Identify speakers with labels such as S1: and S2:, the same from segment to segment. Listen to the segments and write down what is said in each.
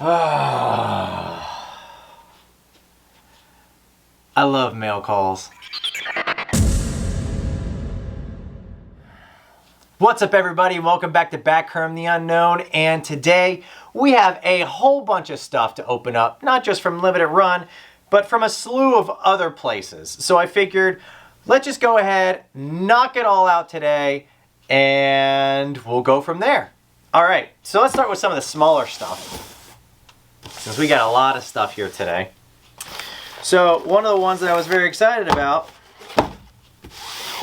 S1: I love mail calls. What's up, everybody? Welcome back to Back from the Unknown, and today we have a whole bunch of stuff to open up, not just from Limited Run, but from a slew of other places. So I figured, let's just go ahead, knock it all out today, and we'll go from there. All right, so let's start with some of the smaller stuff, since we got a lot of stuff here today. So one of the ones that I was very excited about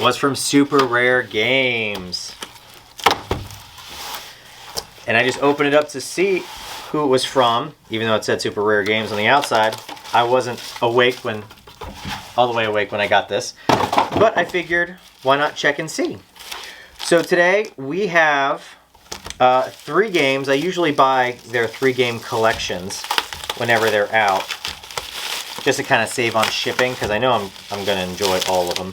S1: was from Super Rare Games. And I just opened it up to see who it was from, even though it said Super Rare Games on the outside. I wasn't all the way awake when I got this. But I figured, why not check and see? So today we have 3 games. I usually buy their 3-game collections whenever they're out, just to kind of save on shipping, because I know I'm going to enjoy all of them.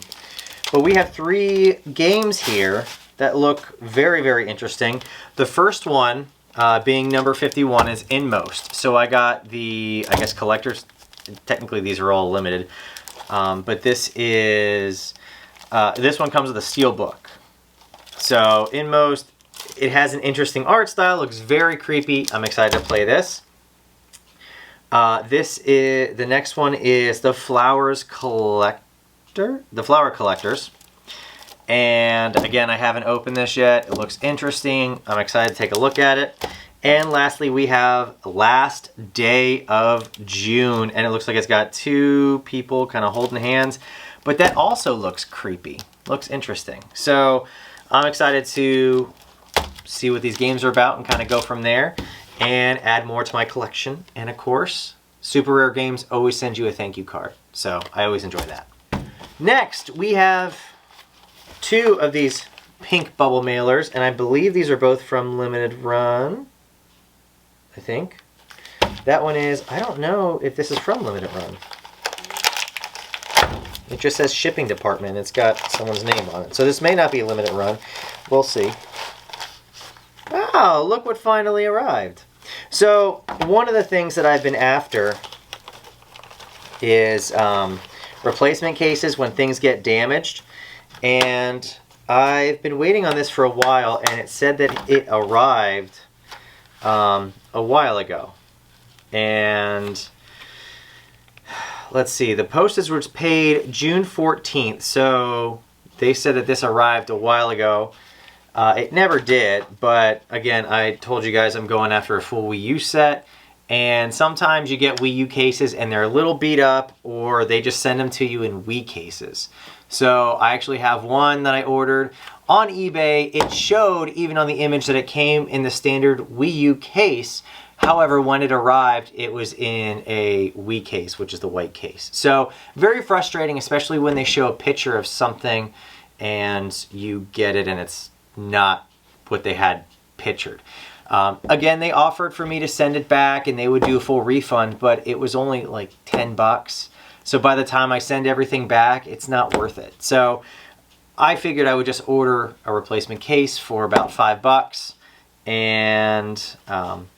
S1: But we have 3 games here that look very, very interesting. The first one, being number 51, is Inmost. So I got the, I guess, collectors. Technically, these are all limited. But this is, this one comes with a steel book. So Inmost, it has an interesting art style. Looks very creepy. I'm excited to play this. The next one is the Flower Collectors. And again, I haven't opened this yet. It looks interesting. I'm excited to take a look at it. And lastly, we have Last Day of June. And it looks like it's got 2 people kind of holding hands. But that also looks creepy. Looks interesting. So I'm excited to see what these games are about and kind of go from there and add more to my collection. And of course, Super Rare Games always sends you a thank you card. So I always enjoy that. Next, we have 2 of these pink bubble mailers, and I believe these are both from Limited Run. I think. That one is, I don't know if this is from Limited Run. It just says shipping department. It's got someone's name on it. So this may not be Limited Run. We'll see. Oh, look what finally arrived. So one of the things that I've been after is replacement cases when things get damaged. And I've been waiting on this for a while, and it said that it arrived a while ago. And let's see, the postage was paid June 14th, so they said that this arrived a while ago. It never did, but again, I told you guys I'm going after a full Wii U set, and sometimes you get Wii U cases and they're a little beat up, or they just send them to you in Wii cases. So I actually have one that I ordered on eBay. It showed, even on the image, that it came in the standard Wii U case. However, when it arrived, it was in a Wii case, which is the white case. So very frustrating, especially when they show a picture of something and you get it and it's not what they had pictured. Again, they offered for me to send it back and they would do a full refund, but it was only like 10 bucks. So by the time I send everything back, it's not worth it. So I figured I would just order a replacement case for about 5 bucks. And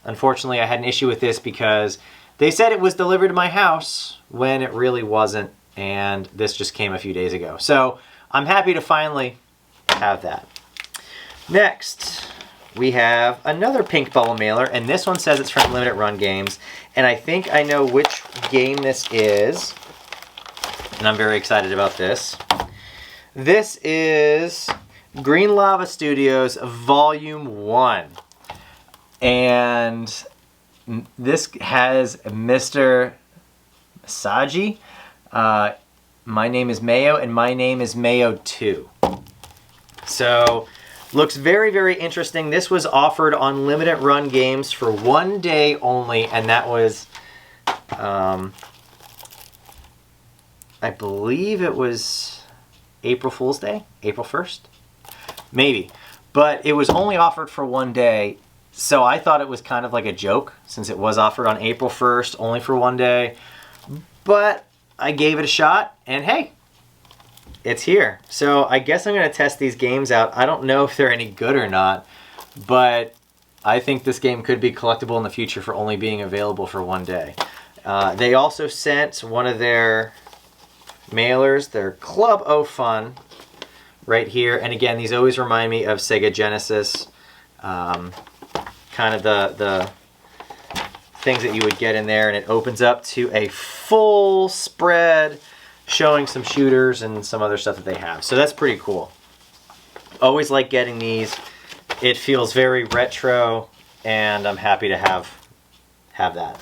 S1: unfortunately, I had an issue with this because they said it was delivered to my house when it really wasn't. And this just came a few days ago. So I'm happy to finally have that. Next, we have another pink bubble mailer. And this one says it's from Limited Run Games. And I think I know which game this is. And I'm very excited about this. This is Green Lava Studios Volume 1. And this has Mr. Masagi. My name is Mayo, and my name is Mayo 2. So, looks very, very interesting. This was offered on Limited Run Games for 1 day only, and that was, I believe it was April Fool's Day? April 1st? Maybe. But it was only offered for 1 day, so I thought it was kind of like a joke, since it was offered on April 1st, only for 1 day. But I gave it a shot, and hey, it's here. So I guess I'm going to test these games out. I don't know if they're any good or not, but I think this game could be collectible in the future for only being available for one day. They also sent one of their mailers, their Club O Fun, right here. And again, these always remind me of Sega Genesis. Kind of the things that you would get in there, and it opens up to a full spread showing some shooters and some other stuff that they have. So that's pretty cool. Always like getting these. It feels very retro, and I'm happy to have that.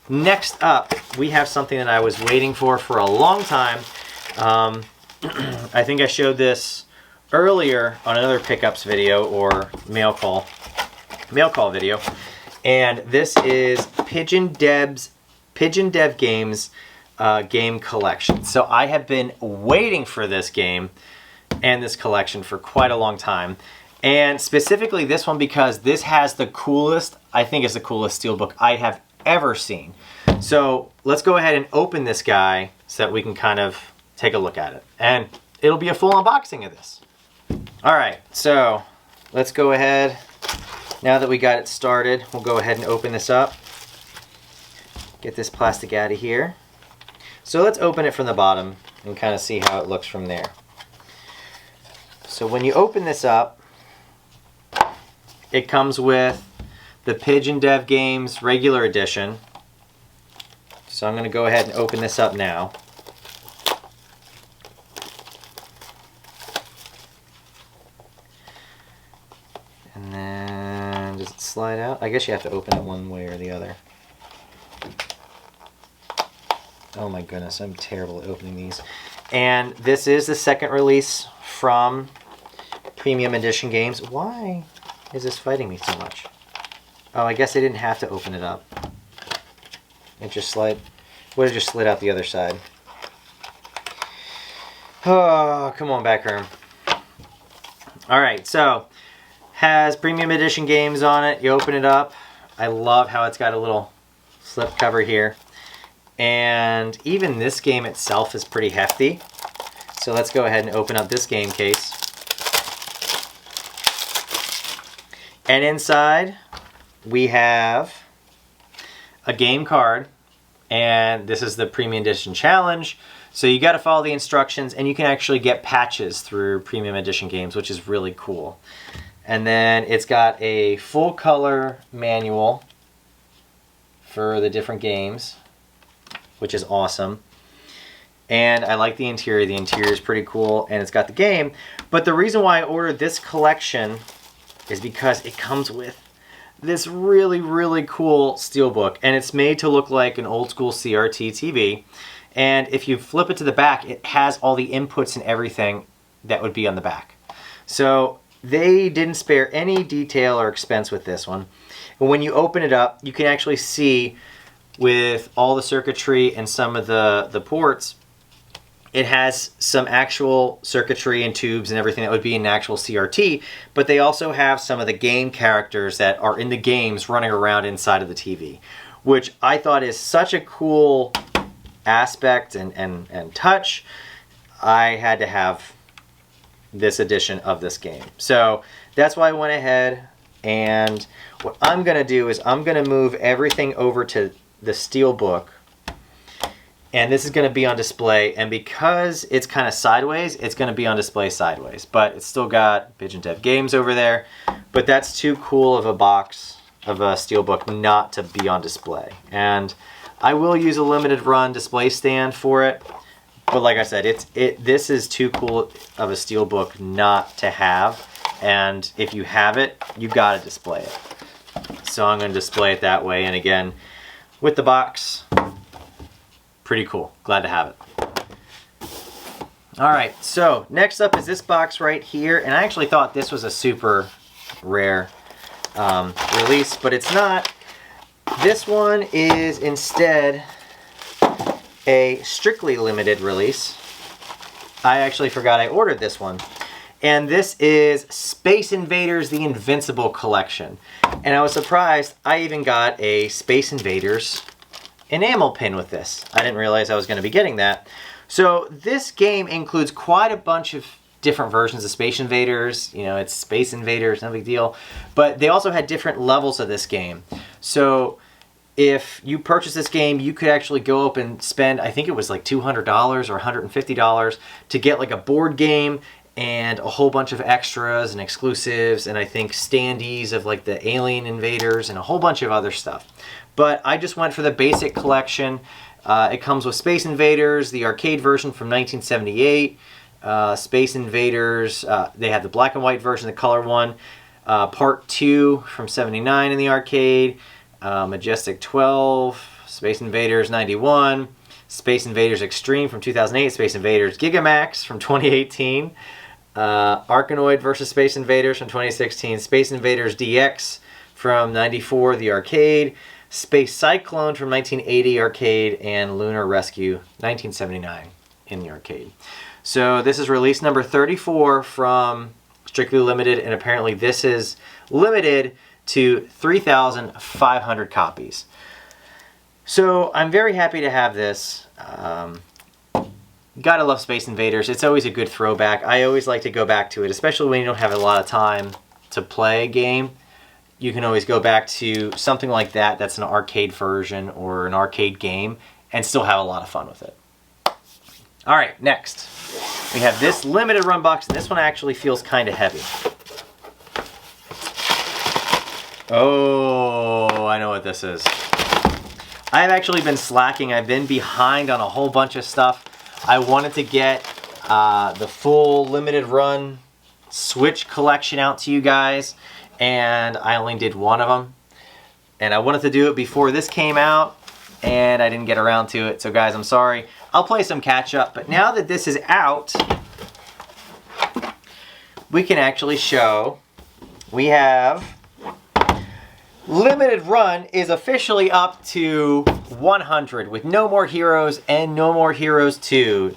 S1: Next up, we have something that I was waiting for a long time. I think I showed this earlier on another pickups video or mail call video. And this is Pigeon Dev Games game collection. So I have been waiting for this game and this collection for quite a long time. And specifically this one because this has the coolest, I think it's the coolest steelbook I have ever seen. So let's go ahead and open this guy so that we can kind of take a look at it. And it'll be a full unboxing of this. All right, so let's go ahead. Now that we got it started, we'll go ahead and open this up. Get this plastic out of here. So let's open it from the bottom and kind of see how it looks from there. So when you open this up, it comes with the Pigeon Dev Games regular edition. So I'm going to go ahead and open this up now. And then, does it slide out? I guess you have to open it one way or the other. Oh my goodness, I'm terrible at opening these. And this is the second release from Premium Edition Games. Why is this fighting me so much? Oh, I guess I didn't have to open it up. It just would have just slid out the other side. Oh, come on, back room. Alright, so has Premium Edition Games on it. You open it up. I love how it's got a little slip cover here. And even this game itself is pretty hefty. So let's go ahead and open up this game case. And inside we have a game card. And this is the Premium Edition Challenge. So you got to follow the instructions, and you can actually get patches through Premium Edition Games, which is really cool. And then it's got a full color manual for the different games, which is awesome. And I like the interior. The interior is pretty cool, and it's got the game. But the reason why I ordered this collection is because it comes with this really, really cool steelbook, and it's made to look like an old school CRT TV. And if you flip it to the back, it has all the inputs and everything that would be on the back. So they didn't spare any detail or expense with this one. And when you open it up, you can actually see with all the circuitry and some of the ports, it has some actual circuitry and tubes and everything that would be in an actual CRT, but they also have some of the game characters that are in the games running around inside of the TV, which I thought is such a cool aspect and touch. I had to have this edition of this game. So that's why I went ahead, and what I'm going to do is I'm going to move everything over to the steelbook. And this is going to be on display, and because it's kind of sideways, it's going to be on display sideways. But it's still got Pigeon Dev Games over there. But that's too cool of a box of a steelbook not to be on display. And I will use a limited run display stand for it. But like I said, this is too cool of a steelbook not to have. And if you have it, you got to display it. So I'm going to display it that way. And again, with the box, pretty cool. Glad to have it. Alright, so next up is this box right here. And I actually thought this was a super rare release, but it's not. This one is instead a strictly limited release. I actually forgot I ordered this one. And this is Space Invaders, the Invincible collection. And I was surprised I even got a Space Invaders enamel pin with this. I didn't realize I was going to be getting that. So this game includes quite a bunch of different versions of Space Invaders. You know, it's Space Invaders, no big deal. But they also had different levels of this game. So if you purchase this game, you could actually go up and spend, I think it was like $200 or $150 to get like a board game and a whole bunch of extras and exclusives, and I think standees of like the Alien Invaders and a whole bunch of other stuff. But I just went for the basic collection. It comes with Space Invaders, the arcade version from 1978, Space Invaders, they have the black and white version, the color one, Part 2 from 79 in the arcade, Majestic 12, Space Invaders 91, Space Invaders Extreme from 2008, Space Invaders Gigamax from 2018, Arkanoid versus Space Invaders from 2016, Space Invaders DX from 94, the arcade, Space Cyclone from 1980 arcade, and Lunar Rescue 1979 in the arcade. So this is release number 34 from Strictly Limited, and apparently this is limited to 3,500 copies. So I'm very happy to have this. Gotta love Space Invaders. It's always a good throwback. I always like to go back to it, especially when you don't have a lot of time to play a game. You can always go back to something like that that's an arcade version or an arcade game and still have a lot of fun with it. All right, next. We have this limited run box, and this one actually feels kind of heavy. Oh, I know what this is. I've actually been slacking. I've been behind on a whole bunch of stuff. I wanted to get the full limited run Switch collection out to you guys, and I only did one of them. And I wanted to do it before this came out, and I didn't get around to it. So guys, I'm sorry. I'll play some catch up, but now that this is out, we can actually show we have limited run is officially up to 100 with No More Heroes and No More Heroes 2.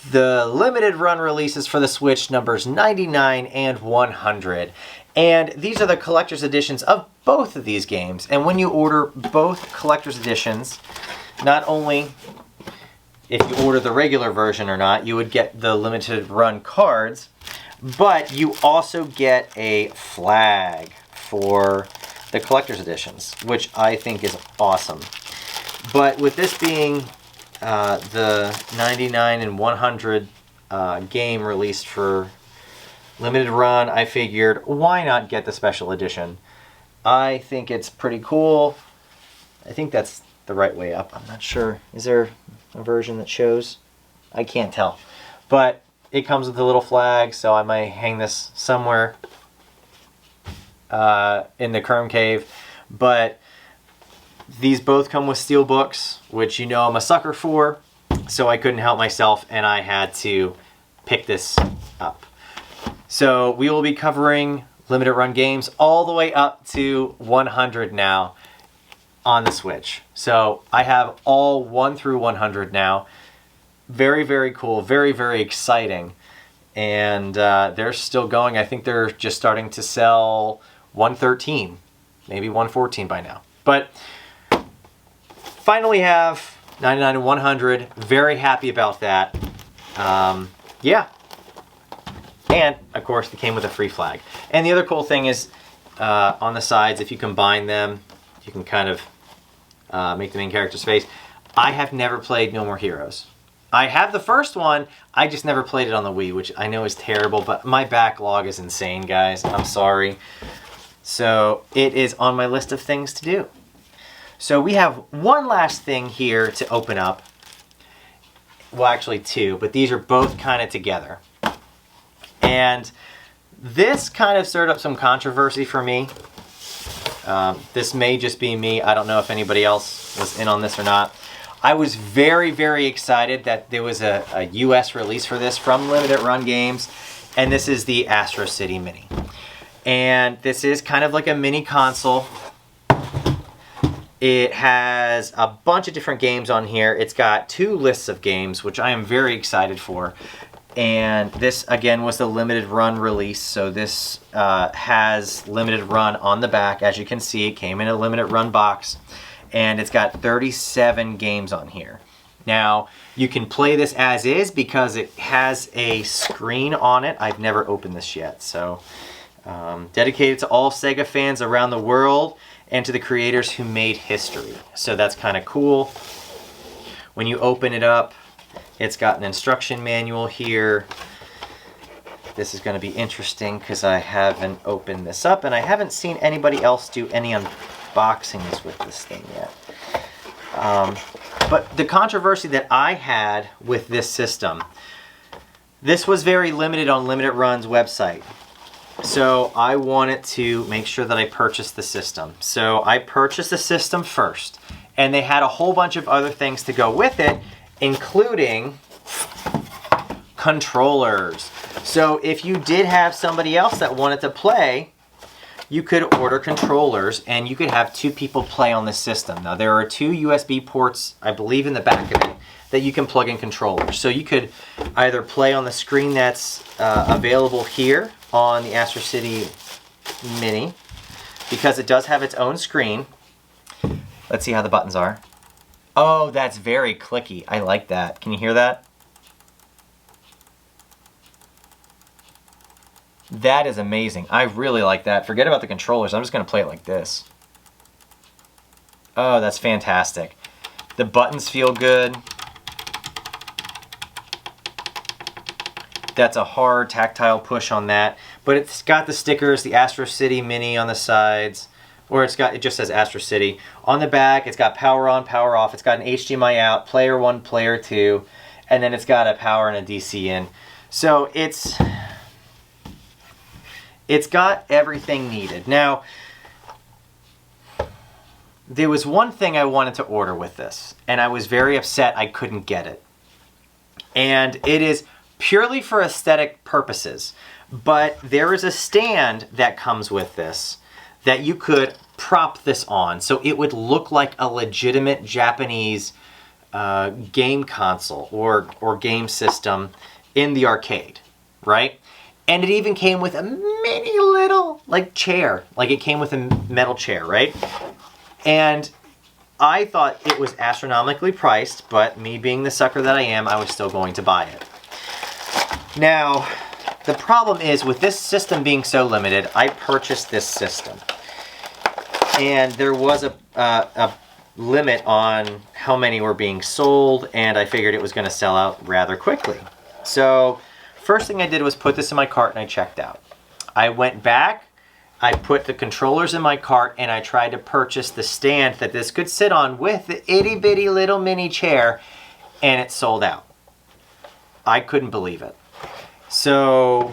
S1: The limited run releases for the Switch numbers 99 and 100. And these are the collector's editions of both of these games. And when you order both collector's editions, not only if you order the regular version or not, you would get the limited run cards, but you also get a flag for the collector's editions, which I think is awesome. But with this being the 99 and 100 game released for limited run, I figured why not get the special edition. I think it's pretty cool. I think that's the right way up. I'm not sure. Is there a version that shows? I can't tell. But it comes with a little flag, so I might hang this somewhere in the Chrome Cave. But these both come with steel books, which you know I'm a sucker for, so I couldn't help myself and I had to pick this up. So we will be covering limited run games all the way up to 100 now on the Switch. So I have all 1 through 100 now. Very, very cool. Very, very exciting. And they're still going. I think they're just starting to sell 113, maybe 114 by now. But finally have 99 and 100. Very happy about that. Yeah. And, of course, they came with a free flag. And the other cool thing is, on the sides, if you combine them, you can kind of make the main character's face. I have never played No More Heroes. I have the first one, I just never played it on the Wii, which I know is terrible, but my backlog is insane, guys. I'm sorry. So, it is on my list of things to do. So, we have one last thing here to open up. Well, actually two, but these are both kind of together. And this kind of stirred up some controversy for me. This may just be me. I don't know if anybody else was in on this or not. I was very, very excited that there was a US release for this from Limited Run Games. And this is the Astro City Mini. And this is kind of like a mini console. It has a bunch of different games on here. It's got 2 lists of games, which I am very excited for. And this, again, was the limited run release. So this has limited run on the back. As you can see, it came in a limited run box. And it's got 37 games on here. Now, you can play this as is because it has a screen on it. I've never opened this yet, so dedicated to all Sega fans around the world and to the creators who made history. So that's kind of cool. When you open it up, it's got an instruction manual here. This is going to be interesting because I haven't opened this up and I haven't seen anybody else do any unboxings with this thing yet. But the controversy that I had with this system, this was very limited on Limited Run's website. So I wanted to make sure that I purchased the system. So I purchased the system first, and they had a whole bunch of other things to go with it, including controllers. So if you did have somebody else that wanted to play, you could order controllers and you could have 2 people play on the system. Now there are 2 USB ports, I believe, in the back of it that you can plug in controllers. So you could either play on the screen that's available here on the Astro City Mini, because it does have its own screen. Let's see how the buttons are. Oh, that's very clicky. I like that. Can you hear that? That is amazing. I really like that. Forget about the controllers. I'm just going to play it like this. Oh, that's fantastic. The buttons feel good. That's a hard tactile push on that. But it's got the stickers, the Astro City Mini on the sides. Or it just says Astro City. On the back, it's got power on, power off. It's got an HDMI out, player 1, player 2. And then it's got a power and a DC in. So it's got everything needed. Now, there was one thing I wanted to order with this, and I was very upset I couldn't get it. And it is purely for aesthetic purposes, but there is a stand that comes with this that you could prop this on, so it would look like a legitimate Japanese game console or game system in the arcade, right? And it even came with a mini little, like, chair. Like, it came with a metal chair, right? And I thought it was astronomically priced, but me being the sucker that I am, I was still going to buy it. Now, the problem is, with this system being so limited, I purchased this system. And there was a limit on how many were being sold, and I figured it was going to sell out rather quickly. So first thing I did was put this in my cart and I checked out. I went back, I put the controllers in my cart, and I tried to purchase the stand that this could sit on with the itty bitty little mini chair, and it sold out. I couldn't believe it. So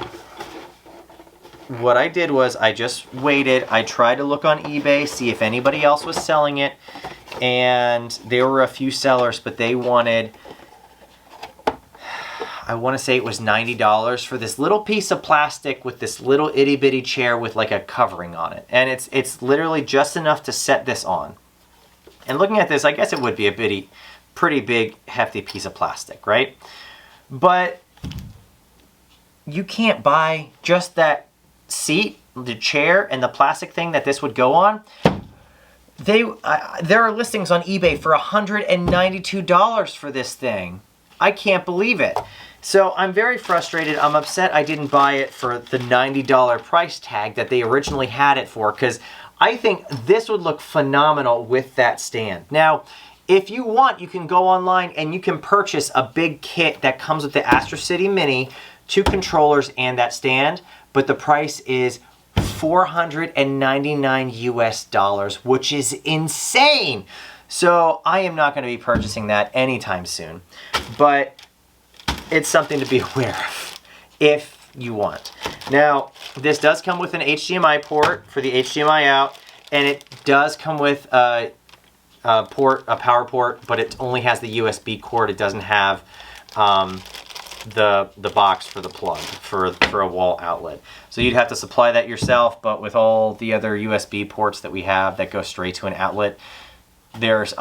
S1: what I did was I just waited. I tried to look on eBay, see if anybody else was selling it, and there were a few sellers, but they wanted, I want to say it was $90 for this little piece of plastic with this little itty bitty chair with like a covering on it. And it's literally just enough to set this on. And looking at this, I guess it would be a pretty big, hefty piece of plastic, right? But you can't buy just that seat, the chair, and the plastic thing that this would go on. There are listings on eBay for $192 for this thing. I can't believe it. So I'm very frustrated. I'm upset I didn't buy it for the $90 price tag that they originally had it for, because I think this would look phenomenal with that stand. Now, if you want, you can go online and you can purchase a big kit that comes with the Astro City Mini, 2 controllers, and that stand, but the price is $499 US, which is insane. So I am not going to be purchasing that anytime soon, but it's something to be aware of if you want. Now, this does come with an HDMI port for the HDMI out, and it does come with a power port, but it only has the USB cord. It doesn't have the box for the plug for a wall outlet. So you'd have to supply that yourself, but with all the other USB ports that we have that go straight to an outlet, I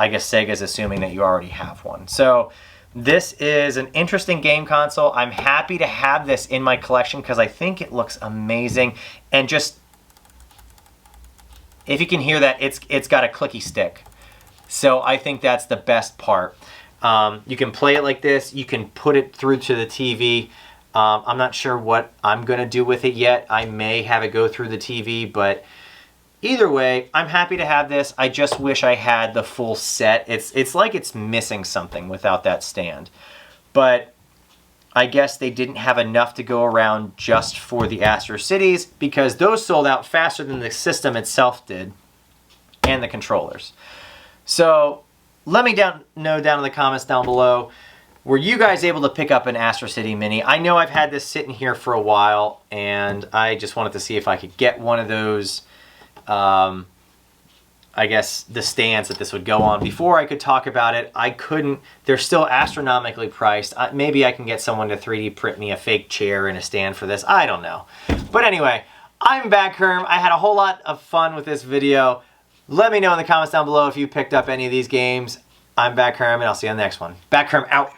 S1: guess Sega's assuming that you already have one. So this is an interesting game console. I'm happy to have this in my collection because I think it looks amazing. And just, if you can hear that, it's got a clicky stick. So I think that's the best part. You can play it like this. You can put it through to the TV. I'm not sure what I'm going to do with it yet. I may have it go through the TV, but either way, I'm happy to have this. I just wish I had the full set. It's like it's missing something without that stand. But I guess they didn't have enough to go around just for the Astro Cities, because those sold out faster than the system itself did, and the controllers. So let me know down in the comments down below, were you guys able to pick up an Astro City Mini? I know I've had this sitting here for a while, and I just wanted to see if I could get one of those, I guess, the stands that this would go on. Before I could talk about it, I couldn't. They're still astronomically priced. Maybe I can get someone to 3D print me a fake chair and a stand for this. I don't know. But anyway, I'm back, Herm. I had a whole lot of fun with this video. Let me know in the comments down below if you picked up any of these games. I'm Back Herm, and I'll see you on the next one. Back Herm out.